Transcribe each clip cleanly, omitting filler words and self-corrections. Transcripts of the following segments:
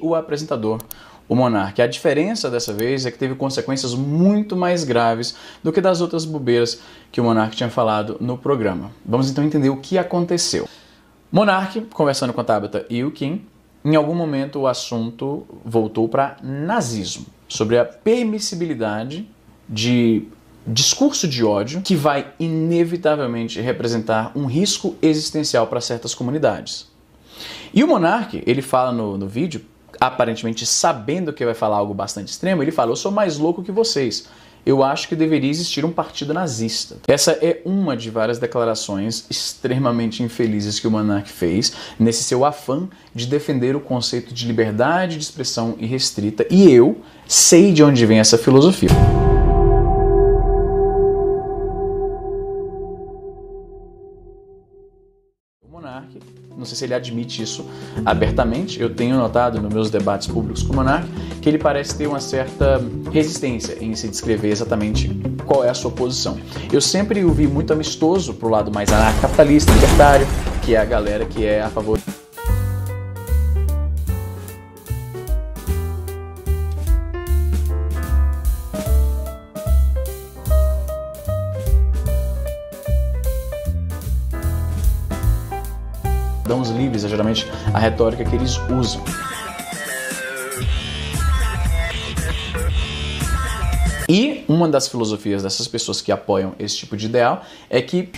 o apresentador, o monarca. A diferença dessa vez é que teve consequências muito mais graves do que das outras bobeiras que o monarca tinha falado no programa. Vamos então entender o que aconteceu. Monark, conversando com a Tabitha e o Kim, em algum momento o assunto voltou para nazismo, sobre a permissibilidade de discurso de ódio que vai inevitavelmente representar um risco existencial para certas comunidades. E o Monark, ele fala no vídeo, aparentemente sabendo que vai falar algo bastante extremo, ele fala: eu sou mais louco que vocês. Eu acho que deveria existir um partido nazista. Essa é uma de várias declarações extremamente infelizes que o Monark fez nesse seu afã de defender o conceito de liberdade de expressão irrestrita, e eu sei de onde vem essa filosofia. Monark, não sei se ele admite isso abertamente, eu tenho notado nos meus debates públicos com o Monark que ele parece ter uma certa resistência em se descrever exatamente qual é a sua posição. Eu sempre o vi muito amistoso pro lado mais anarcocapitalista, libertário, que é a galera que é a favor. Os livres é geralmente a retórica que eles usam. E uma das filosofias dessas pessoas que apoiam esse tipo de ideal é que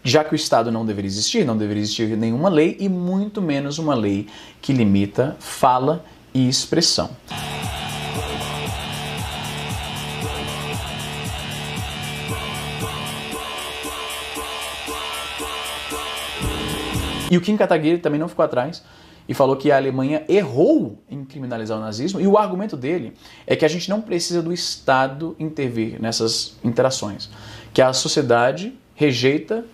já que o Estado não deveria existir nenhuma lei e muito menos uma lei que limita fala e expressão. E o Kim Kataguiri também não ficou atrás e falou que a Alemanha errou em criminalizar o nazismo, e o argumento dele é que a gente não precisa do Estado intervir nessas interações, que a sociedade rejeita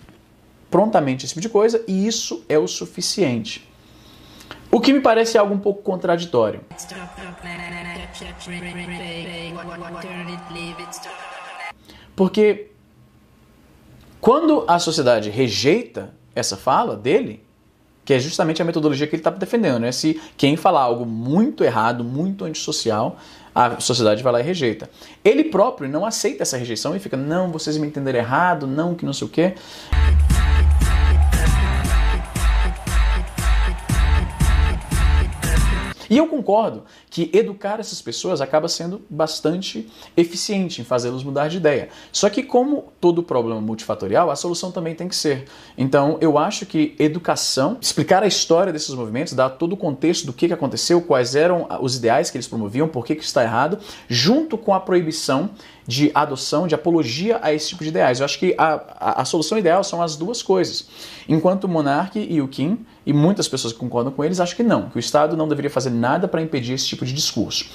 prontamente esse tipo de coisa, e isso é o suficiente. O que me parece algo um pouco contraditório. Porque quando a sociedade rejeita essa fala dele, que é justamente a metodologia que ele está defendendo, né? Se quem falar algo muito errado, muito antissocial, a sociedade vai lá e rejeita. Ele próprio não aceita essa rejeição e fica: não, vocês me entenderam errado, não, que não sei o quê. E eu concordo que educar essas pessoas acaba sendo bastante eficiente em fazê-los mudar de ideia. Só que, como todo problema multifatorial, a solução também tem que ser. Então, eu acho que educação, explicar a história desses movimentos, dar todo o contexto do que aconteceu, quais eram os ideais que eles promoviam, por que isso está errado, junto com a proibição de adoção, de apologia a esse tipo de ideais. Eu acho que a solução ideal são as duas coisas. Enquanto o Monark e o Kim, e muitas pessoas que concordam com eles, acham que não, que o Estado não deveria fazer nada para impedir esse tipo de discurso.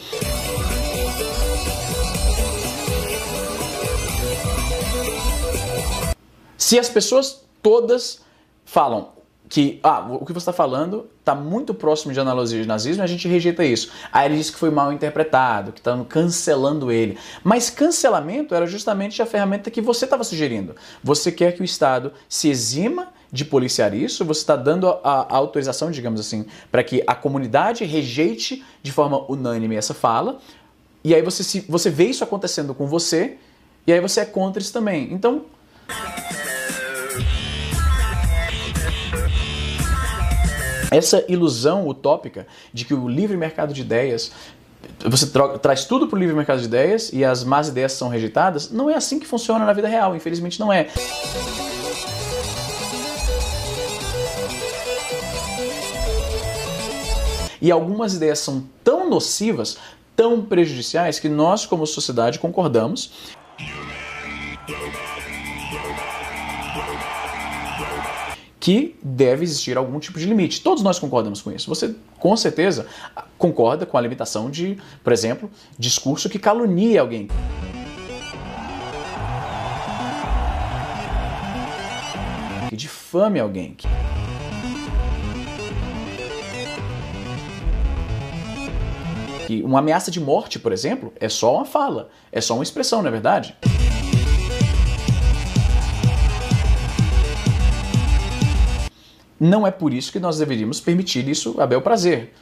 Se as pessoas todas falam que o que você está falando está muito próximo de analogia de nazismo, a gente rejeita isso. Aí ele diz que foi mal interpretado, que estão cancelando ele. Mas cancelamento era justamente a ferramenta que você estava sugerindo. Você quer que o Estado se exima de policiar isso, você está dando a autorização, digamos assim, para que a comunidade rejeite de forma unânime essa fala, e aí você vê isso acontecendo com você, e aí você é contra isso também. Então, essa ilusão utópica de que o livre mercado de ideias, você traz tudo para o livre mercado de ideias e as más ideias são rejeitadas, não é assim que funciona na vida real, infelizmente não é. E algumas ideias são tão nocivas, tão prejudiciais, que nós, como sociedade, concordamos que deve existir algum tipo de limite. Todos nós concordamos com isso. Você, com certeza, concorda com a limitação de, por exemplo, discurso que calunia alguém. que difame alguém. Que uma ameaça de morte, por exemplo, é só uma fala, é só uma expressão, não é verdade? Não é por isso que nós deveríamos permitir isso a bel prazer,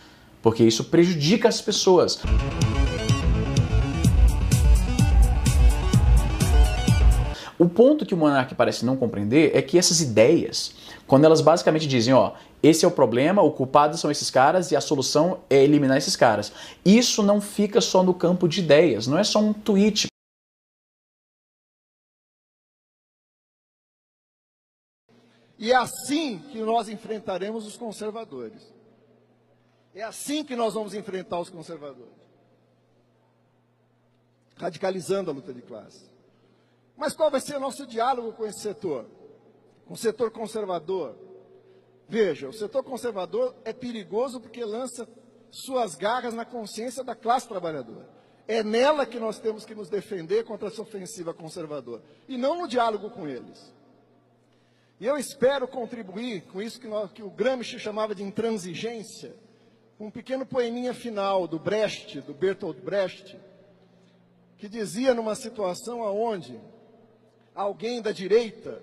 porque isso prejudica as pessoas. O ponto que o monarca parece não compreender é que essas ideias, quando elas basicamente dizem, ó, esse é o problema, o culpado são esses caras e a solução é eliminar esses caras. Isso não fica só no campo de ideias, não é só um tweet. E é assim que nós enfrentaremos os conservadores. É assim que nós vamos enfrentar os conservadores. Radicalizando a luta de classe. Mas qual vai ser o nosso diálogo com esse setor? Com o setor conservador? Veja, o setor conservador é perigoso porque lança suas garras na consciência da classe trabalhadora. É nela que nós temos que nos defender contra essa ofensiva conservadora. E não no diálogo com eles. E eu espero contribuir com isso que o Gramsci chamava de intransigência, com um pequeno poeminha final do Brecht, do Bertolt Brecht, que dizia numa situação onde alguém da direita,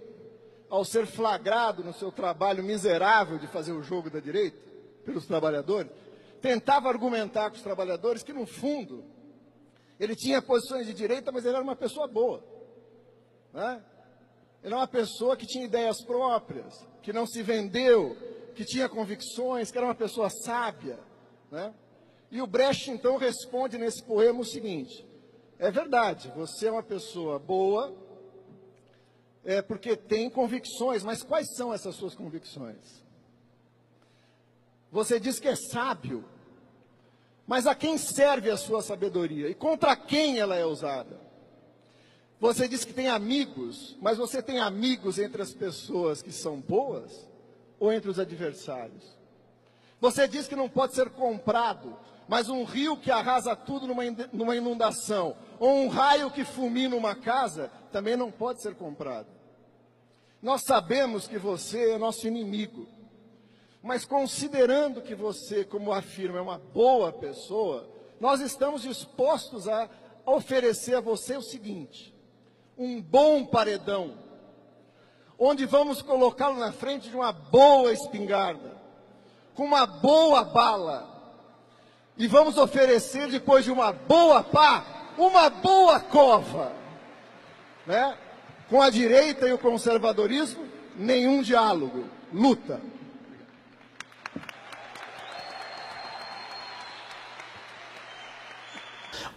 ao ser flagrado no seu trabalho miserável de fazer o jogo da direita, pelos trabalhadores, tentava argumentar com os trabalhadores que, no fundo, ele tinha posições de direita, mas ele era uma pessoa boa, né? Ele é uma pessoa que tinha ideias próprias, que não se vendeu, que tinha convicções, que era uma pessoa sábia, né? E o Brecht, então, responde nesse poema o seguinte: é verdade, você é uma pessoa boa, porque tem convicções, mas quais são essas suas convicções? Você diz que é sábio, mas a quem serve a sua sabedoria? E contra quem ela é usada? Você diz que tem amigos, mas você tem amigos entre as pessoas que são boas ou entre os adversários? Você diz que não pode ser comprado, mas um rio que arrasa tudo numa inundação, ou um raio que fulmina uma casa, também não pode ser comprado. Nós sabemos que você é nosso inimigo, mas considerando que você, como afirma, é uma boa pessoa, nós estamos dispostos a oferecer a você o seguinte: um bom paredão, onde vamos colocá-lo na frente de uma boa espingarda, com uma boa bala, e vamos oferecer, depois de uma boa pá, uma boa cova, né? Com a direita e o conservadorismo, nenhum diálogo, luta.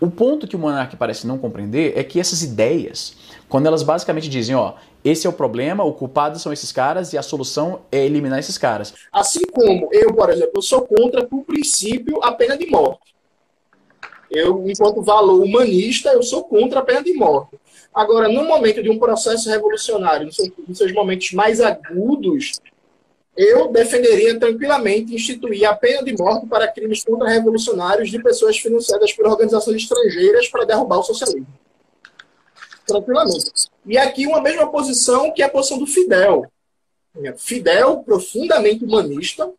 O ponto que o monarca parece não compreender é que essas ideias, quando elas basicamente dizem, ó, esse é o problema, o culpado são esses caras e a solução é eliminar esses caras. Assim como eu, por exemplo, eu sou contra, por princípio, a pena de morte. Eu, enquanto valor humanista, eu sou contra a pena de morte. Agora, no momento de um processo revolucionário, nos seus momentos mais agudos, eu defenderia tranquilamente instituir a pena de morte para crimes contra-revolucionários de pessoas financiadas por organizações estrangeiras para derrubar o socialismo. Tranquilamente. E aqui uma mesma posição que é a posição do Fidel. Fidel, profundamente humanista,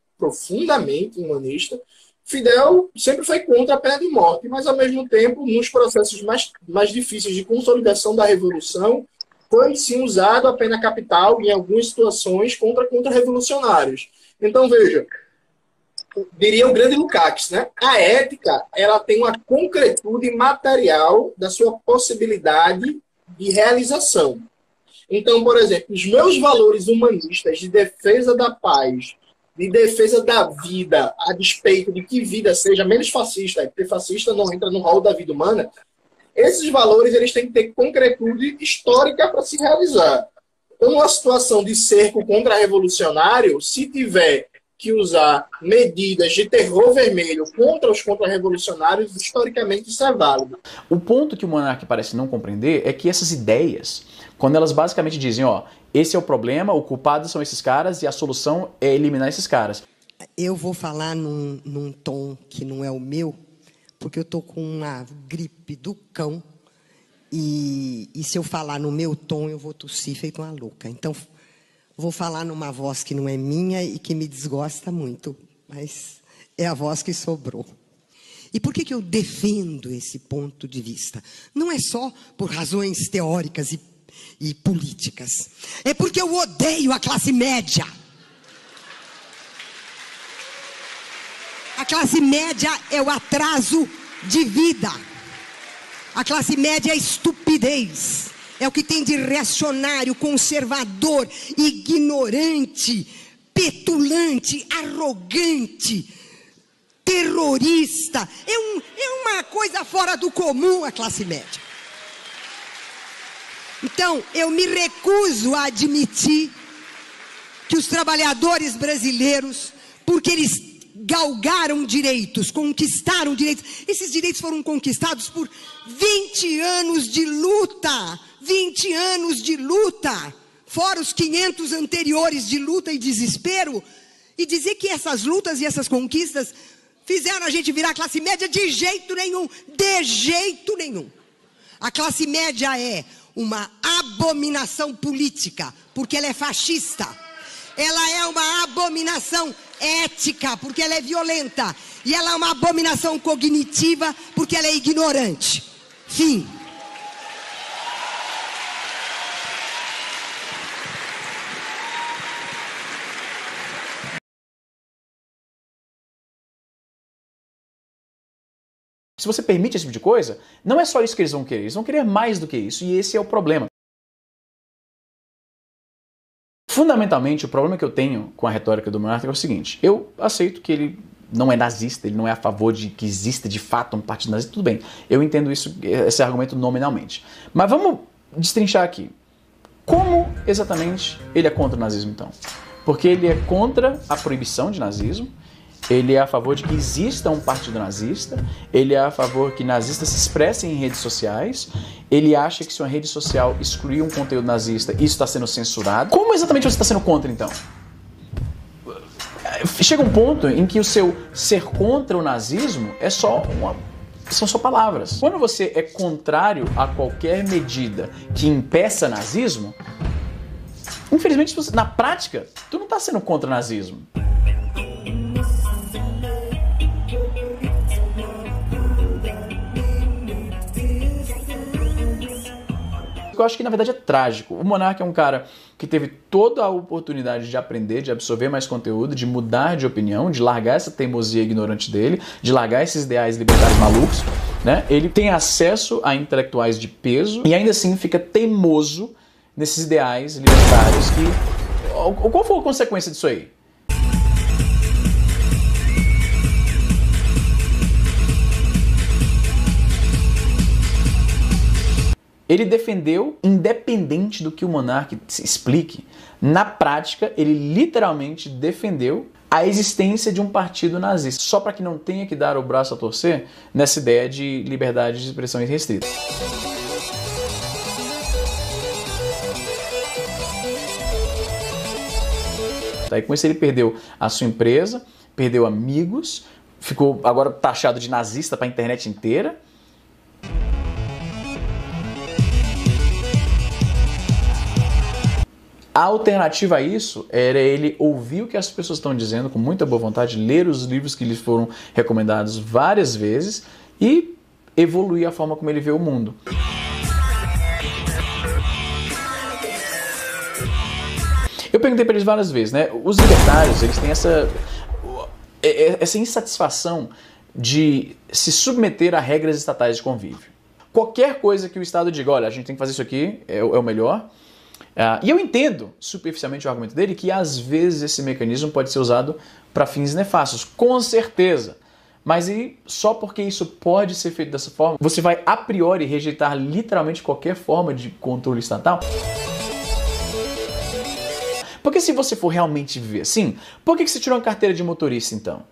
Fidel sempre foi contra a pena de morte, mas, ao mesmo tempo, nos processos mais difíceis de consolidação da Revolução, foi, sim, usado a pena capital em algumas situações contra-revolucionários. Então, veja, diria o grande Lukács, né? A ética, ela tem uma concretude material da sua possibilidade de realização. Então, por exemplo, os meus valores humanistas de defesa da paz, de defesa da vida, a despeito de que vida seja menos fascista, porque fascista não entra no rol da vida humana, esses valores eles têm que ter concretude histórica para se realizar. Então, numa situação de cerco contra-revolucionário, se tiver que usar medidas de terror vermelho contra os contra-revolucionários, historicamente isso é válido. O ponto que o monarca parece não compreender é que essas ideias, quando elas basicamente dizem, ó, esse é o problema, o culpado são esses caras e a solução é eliminar esses caras. Eu vou falar num tom que não é o meu, porque eu estou com uma gripe do cão e se eu falar no meu tom, eu vou tossir feito uma louca. Então, Vou falar numa voz que não é minha e que me desgosta muito, mas é a voz que sobrou. E por que eu defendo esse ponto de vista? Não é só por razões teóricas e políticas. É porque eu odeio a classe média. A classe média é o atraso de vida. A classe média é a estupidez. É o que tem de reacionário, conservador, ignorante, petulante, arrogante, terrorista. É uma coisa fora do comum a classe média. Então, eu me recuso a admitir que os trabalhadores brasileiros, porque eles galgaram direitos, conquistaram direitos, esses direitos foram conquistados por 20 anos de luta, 20 anos de luta, fora os 500 anteriores de luta e desespero, e dizer que essas lutas e essas conquistas fizeram a gente virar classe média de jeito nenhum, de jeito nenhum. A classe média é uma abominação política, porque ela é fascista. Ela é uma abominação ética, porque ela é violenta. E ela é uma abominação cognitiva, porque ela é ignorante. Fim. Se você permite esse tipo de coisa, não é só isso que eles vão querer mais do que isso, e esse é o problema. Fundamentalmente, o problema que eu tenho com a retórica do monarca é o seguinte: eu aceito que ele não é nazista, ele não é a favor de que exista de fato um partido nazista, tudo bem, eu entendo isso, esse argumento nominalmente. Mas vamos destrinchar aqui. Como exatamente ele é contra o nazismo, então? Porque ele é contra a proibição de nazismo, ele é a favor de que exista um partido nazista, ele é a favor que nazistas se expressem em redes sociais, ele acha que se uma rede social excluir um conteúdo nazista, isso está sendo censurado. Como exatamente você está sendo contra, então? Chega um ponto em que o seu ser contra o nazismo é são só palavras. Quando você é contrário a qualquer medida que impeça nazismo, infelizmente, na prática, tu não está sendo contra o nazismo. Eu acho que na verdade é trágico. O monarca é um cara que teve toda a oportunidade de aprender, de absorver mais conteúdo, de mudar de opinião, de largar essa teimosia ignorante dele, de largar esses ideais libertários malucos, né? Ele tem acesso a intelectuais de peso e ainda assim fica teimoso nesses ideais libertários que... Qual foi a consequência disso aí? Ele defendeu, independente do que o monarca explique, na prática, ele literalmente defendeu a existência de um partido nazista, só para que não tenha que dar o braço a torcer nessa ideia de liberdade de expressão irrestrita. Aí com isso ele perdeu a sua empresa, perdeu amigos, ficou agora taxado de nazista para a internet inteira. A alternativa a isso era ele ouvir o que as pessoas estão dizendo com muita boa vontade, ler os livros que lhe foram recomendados várias vezes e evoluir a forma como ele vê o mundo. Eu perguntei para eles várias vezes, né? Os libertários, eles têm essa insatisfação de se submeter a regras estatais de convívio. Qualquer coisa que o Estado diga, olha, a gente tem que fazer isso aqui, é o melhor. E eu entendo, superficialmente, o argumento dele, que às vezes esse mecanismo pode ser usado para fins nefastos, com certeza. Mas e só porque isso pode ser feito dessa forma, você vai a priori rejeitar literalmente qualquer forma de controle estatal? Porque se você for realmente viver assim, por que você tirou uma carteira de motorista então?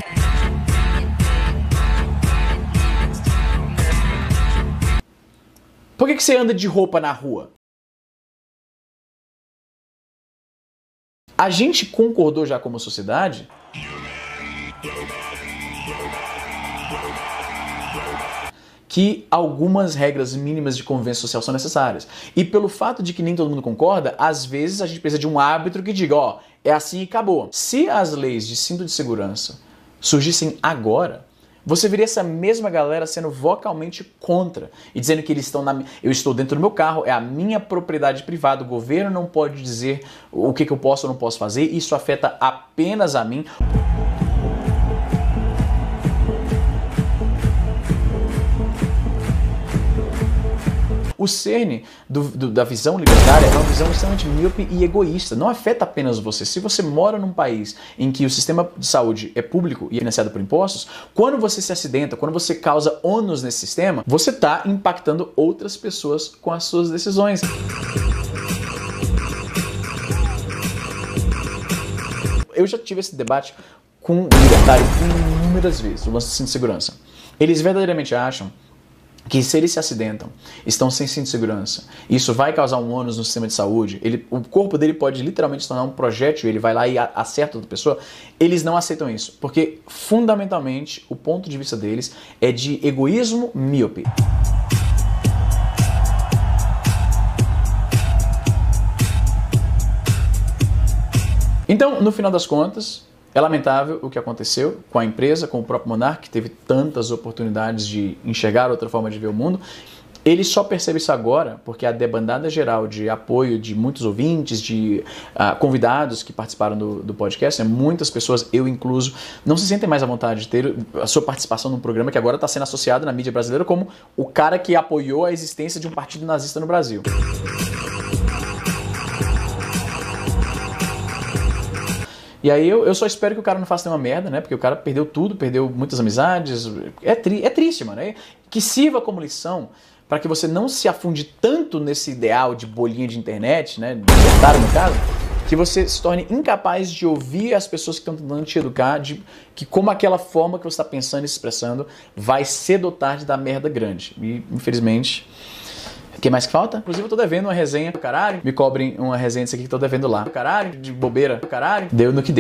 Por que você anda de roupa na rua? A gente concordou já como sociedade que algumas regras mínimas de convivência social são necessárias. E pelo fato de que nem todo mundo concorda, às vezes a gente precisa de um árbitro que diga, ó, é assim e acabou. Se as leis de cinto de segurança surgissem agora, você veria essa mesma galera sendo vocalmente contra e dizendo que eles estão eu estou dentro do meu carro, é a minha propriedade privada, o governo não pode dizer o que eu posso ou não posso fazer, isso afeta apenas a mim. O cerne da visão libertária é uma visão extremamente míope e egoísta. Não afeta apenas você. Se você mora num país em que o sistema de saúde é público e é financiado por impostos, quando você se acidenta, quando você causa ônus nesse sistema, você está impactando outras pessoas com as suas decisões. Eu já tive esse debate com o libertário inúmeras vezes, o lance de cinto de segurança. Eles verdadeiramente acham que se eles se acidentam, estão sem cinto de segurança, isso vai causar um ônus no sistema de saúde, o corpo dele pode literalmente se tornar um projétil, ele vai lá e acerta outra pessoa, eles não aceitam isso, porque fundamentalmente o ponto de vista deles é de egoísmo míope. Então, no final das contas, é lamentável o que aconteceu com a empresa, com o próprio Monark, que teve tantas oportunidades de enxergar outra forma de ver o mundo. Ele só percebe isso agora porque a debandada geral de apoio de muitos ouvintes, de convidados que participaram do podcast, muitas pessoas, eu incluso, não se sentem mais à vontade de ter a sua participação num programa que agora está sendo associado na mídia brasileira como o cara que apoiou a existência de um partido nazista no Brasil. E aí eu só espero que o cara não faça nenhuma merda, né? Porque o cara perdeu tudo, perdeu muitas amizades. É triste, mano. Que sirva como lição para que você não se afunde tanto nesse ideal de bolinha de internet, né? Libertário no caso, que você se torne incapaz de ouvir as pessoas que estão tentando te educar, de que como aquela forma que você está pensando e se expressando vai cedo ou tarde dar merda grande. E, infelizmente... O que mais que falta? Inclusive eu tô devendo uma resenha do caralho. Me cobrem uma resenha disso aqui que eu tô devendo lá. Do caralho, de bobeira. Do caralho. Deu no que deu.